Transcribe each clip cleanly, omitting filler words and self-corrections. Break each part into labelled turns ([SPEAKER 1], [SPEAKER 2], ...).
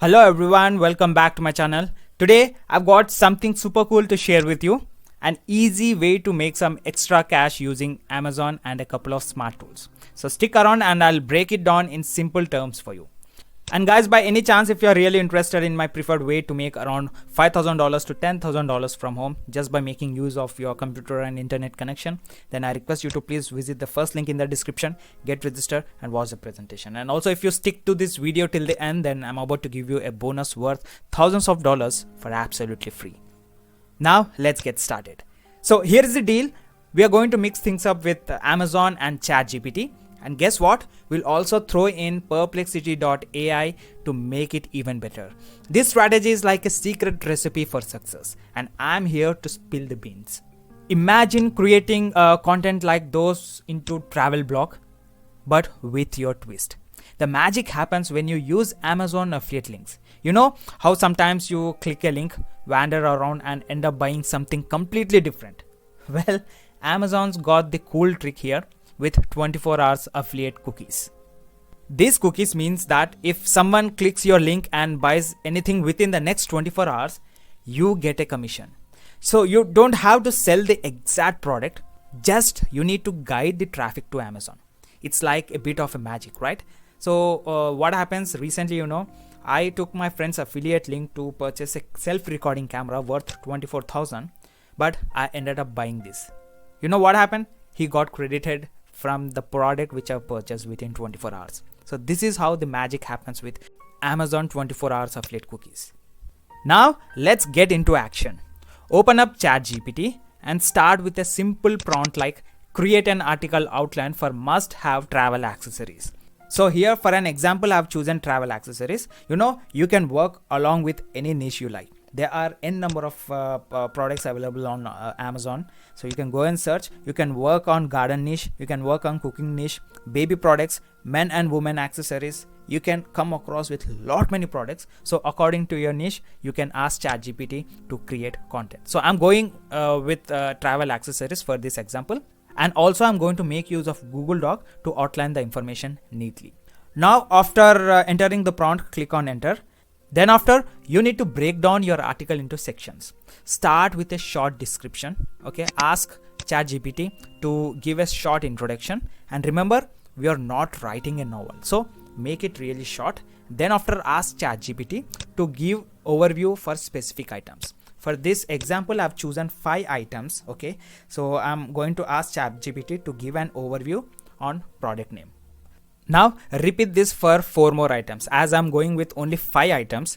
[SPEAKER 1] Hello everyone, welcome back to my channel. Today I've got something super cool to share with you. An easy way to make some extra cash using Amazon and a couple of smart tools. So stick around and I'll break it down in simple terms for you. And guys, by any chance, if you're really interested in my preferred way to make around $5,000 to $10,000 from home just by making use of your computer and internet connection, then I request you to please visit the first link in the description, get registered and watch the presentation. And also, if you stick to this video till the end, then I'm about to give you a bonus worth thousands of dollars for absolutely free. Now let's get started. So here is the deal. We are going to mix things up with Amazon and Chat GPT. And guess what? We'll also throw in perplexity.ai to make it even better. This strategy is like a secret recipe for success, and I'm here to spill the beans. Imagine creating content like those into travel blog, but with your twist. The magic happens when you use Amazon affiliate links. You know how sometimes you click a link, wander around and end up buying something completely different? Well, Amazon's got the cool trick here with 24 hours affiliate cookies. These cookies means that if someone clicks your link and buys anything within the next 24 hours, you get a commission. So you don't have to sell the exact product, just you need to guide the traffic to Amazon. It's like a bit of a magic, right? So what happens recently, I took my friend's affiliate link to purchase a self-recording camera worth 24,000, but I ended up buying this. You know what happened? He got credited from the product which I purchased within 24 hours. So this is how the magic happens with Amazon 24 hours affiliate cookies. Now let's get into action. Open up Chat GPT and start with a simple prompt like create an article outline for must-have travel accessories. So here for an example, I've chosen travel accessories. You can work along with any niche you like. There are n number of products available on Amazon, so you can go and search. You can work on garden niche, you can work on cooking niche, baby products, men and women accessories. You can come across with lot many products. So according to your niche, you can ask ChatGPT to create content. So I'm going with travel accessories for this example, and also I'm going to make use of Google Doc to outline the information neatly. Now after entering the prompt, click on enter. Then after, you need to break down your article into sections. Start with a short description. Okay, ask ChatGPT to give a short introduction. And remember, we are not writing a novel, so make it really short. Then after, ask ChatGPT to give overview for specific items. For this example, I've chosen 5 items. Okay, so I'm going to ask ChatGPT to give an overview on product name. Now repeat this for 4 more items, as I'm going with only 5 items,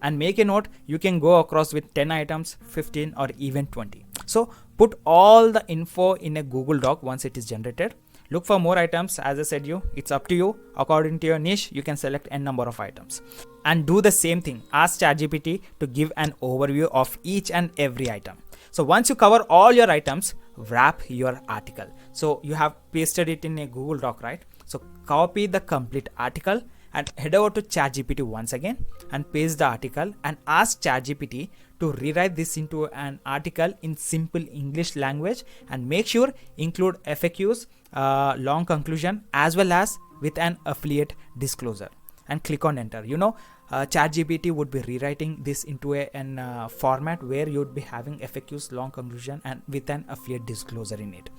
[SPEAKER 1] and make a note, you can go across with 10 items, 15 or even 20. So put all the info in a Google Doc once it is generated. Look for more items. As I said, it's up to you. According to your niche, you can select n number of items and do the same thing. Ask ChatGPT to give an overview of each and every item. So once you cover all your items, wrap your article. So you have pasted it in a Google Doc, right? So copy the complete article and head over to ChatGPT once again and paste the article and ask ChatGPT to rewrite this into an article in simple English language, and make sure include FAQs, long conclusion, as well as with an affiliate disclosure, and click on enter. ChatGPT would be rewriting this into an format where you would be having FAQs, long conclusion, and with an affiliate disclosure in it.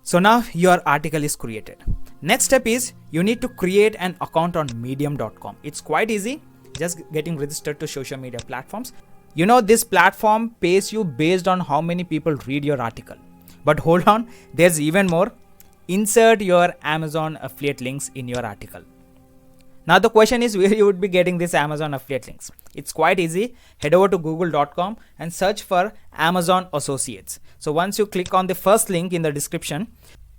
[SPEAKER 1] So now your article is created. Next step is you need to create an account on medium.com. It's quite easy, just getting registered to social media platforms. This platform pays you based on how many people read your article. But hold on, there's even more. Insert your Amazon affiliate links in your article. Now the question is where you would be getting this Amazon affiliate links. It's quite easy. Head over to google.com and search for Amazon Associates. So once you click on the first link in the description,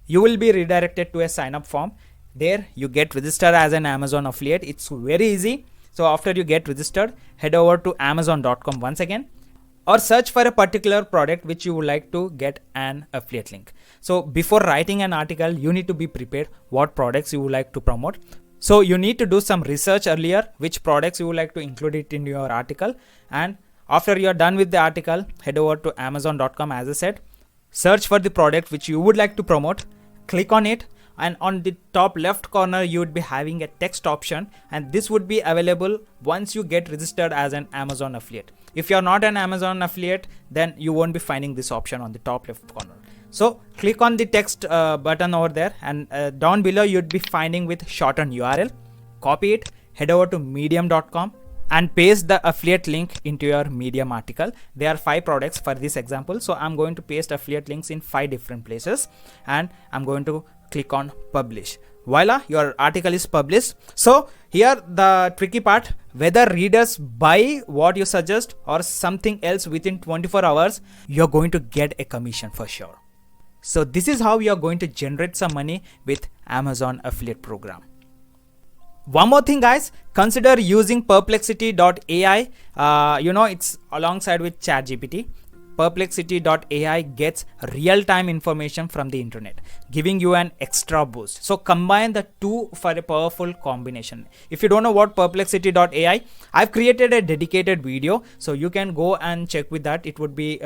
[SPEAKER 1] you will be redirected to a sign up form. There you get registered as an Amazon affiliate. It's very easy. So after you get registered, head over to amazon.com once again, or search for a particular product which you would like to get an affiliate link. So before writing an article, you need to be prepared what products you would like to promote. So you need to do some research earlier, which products you would like to include it in your article. And after you're done with the article, head over to amazon.com, as I said, search for the product which you would like to promote, click on it. and on the top left corner you would be having a text option, and this would be available once you get registered as an Amazon affiliate. If you're not an Amazon affiliate, then you won't be finding this option on the top left corner. So click on the text button over there, and down below you'd be finding with shortened URL. Copy it, head over to medium.com and paste the affiliate link into your Medium article. There are 5 products for this example, so I'm going to paste affiliate links in 5 different places, and I'm going to click on publish. Voila, your article is published. So here the tricky part, whether readers buy what you suggest or something else within 24 hours, you're going to get a commission for sure. So this is how you're going to generate some money with Amazon affiliate program. One more thing guys, consider using perplexity.ai. It's alongside with Chat GPT. Perplexity.ai gets real-time information from the internet, giving you an extra boost. So combine the two for a powerful combination. If you don't know what Perplexity.ai, I've created a dedicated video, so you can go and check with that. It would be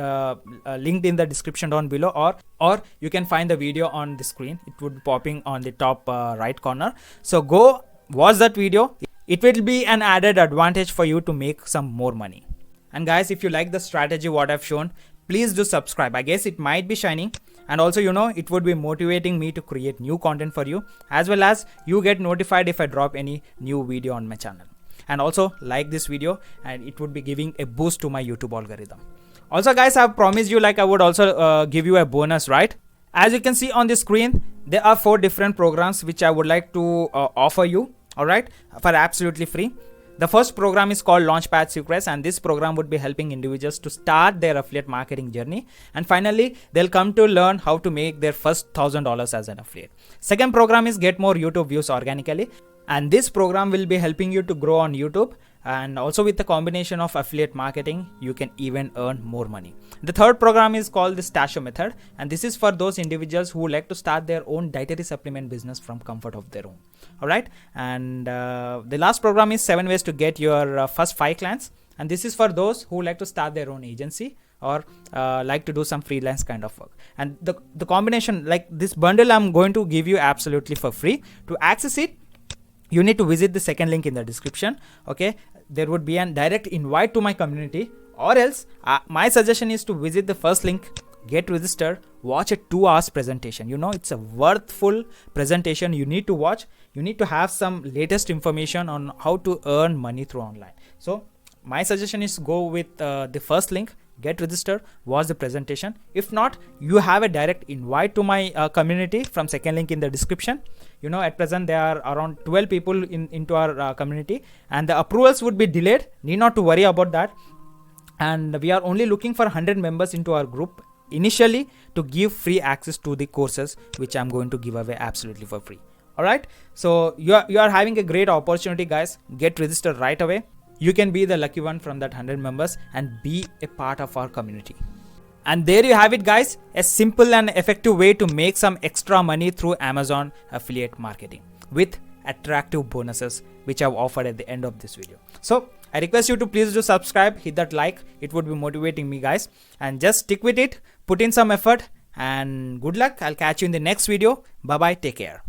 [SPEAKER 1] linked in the description down below, or you can find the video on the screen. It would be popping on the top right corner. So go watch that video. It will be an added advantage for you to make some more money. And guys, if you like the strategy what I've shown, please do subscribe. I guess it might be shining, and also it would be motivating me to create new content for you, as well as you get notified if I drop any new video on my channel. And also like this video, and it would be giving a boost to my YouTube algorithm. Also guys, I've promised you I would also give you a bonus, right? As you can see on the screen, there are 4 different programs which I would like to offer you, alright, for absolutely free. The first program is called Launchpad Secrets, and this program would be helping individuals to start their affiliate marketing journey, and finally they'll come to learn how to make their first $1,000 as an affiliate. Second program is Get More YouTube Views Organically, and this program will be helping you to grow on YouTube, and also with the combination of affiliate marketing you can even earn more money. The third program is called the Stasho Method, and this is for those individuals who like to start their own dietary supplement business from comfort of their own. Alright, and the last program is 7 ways to get your first 5 clients, and this is for those who like to start their own agency or like to do some freelance kind of work. And the combination, like this bundle, I'm going to give you absolutely for free. To access it, you need to visit the second link in the description. Okay, there would be a direct invite to my community, or else my suggestion is to visit the first link, get registered, watch a 2 hours presentation. It's a worthful presentation you need to watch. You need to have some latest information on how to earn money through online. So my suggestion is go with the first link, get registered, watch the presentation. If not, you have a direct invite to my community from second link in the description. At present there are around 12 people into our community, and the approvals would be delayed. Need not to worry about that. And we are only looking for 100 members into our group initially to give free access to the courses which I'm going to give away absolutely for free. Alright, so you are having a great opportunity guys. Get registered right away. You can be the lucky one from that 100 members and be a part of our community. And there you have it guys, a simple and effective way to make some extra money through Amazon affiliate marketing with attractive bonuses which I've offered at the end of this video. So I request you to please do subscribe, hit that like, it would be motivating me guys, and just stick with it, put in some effort, and good luck. I'll catch you in the next video. Bye bye, take care.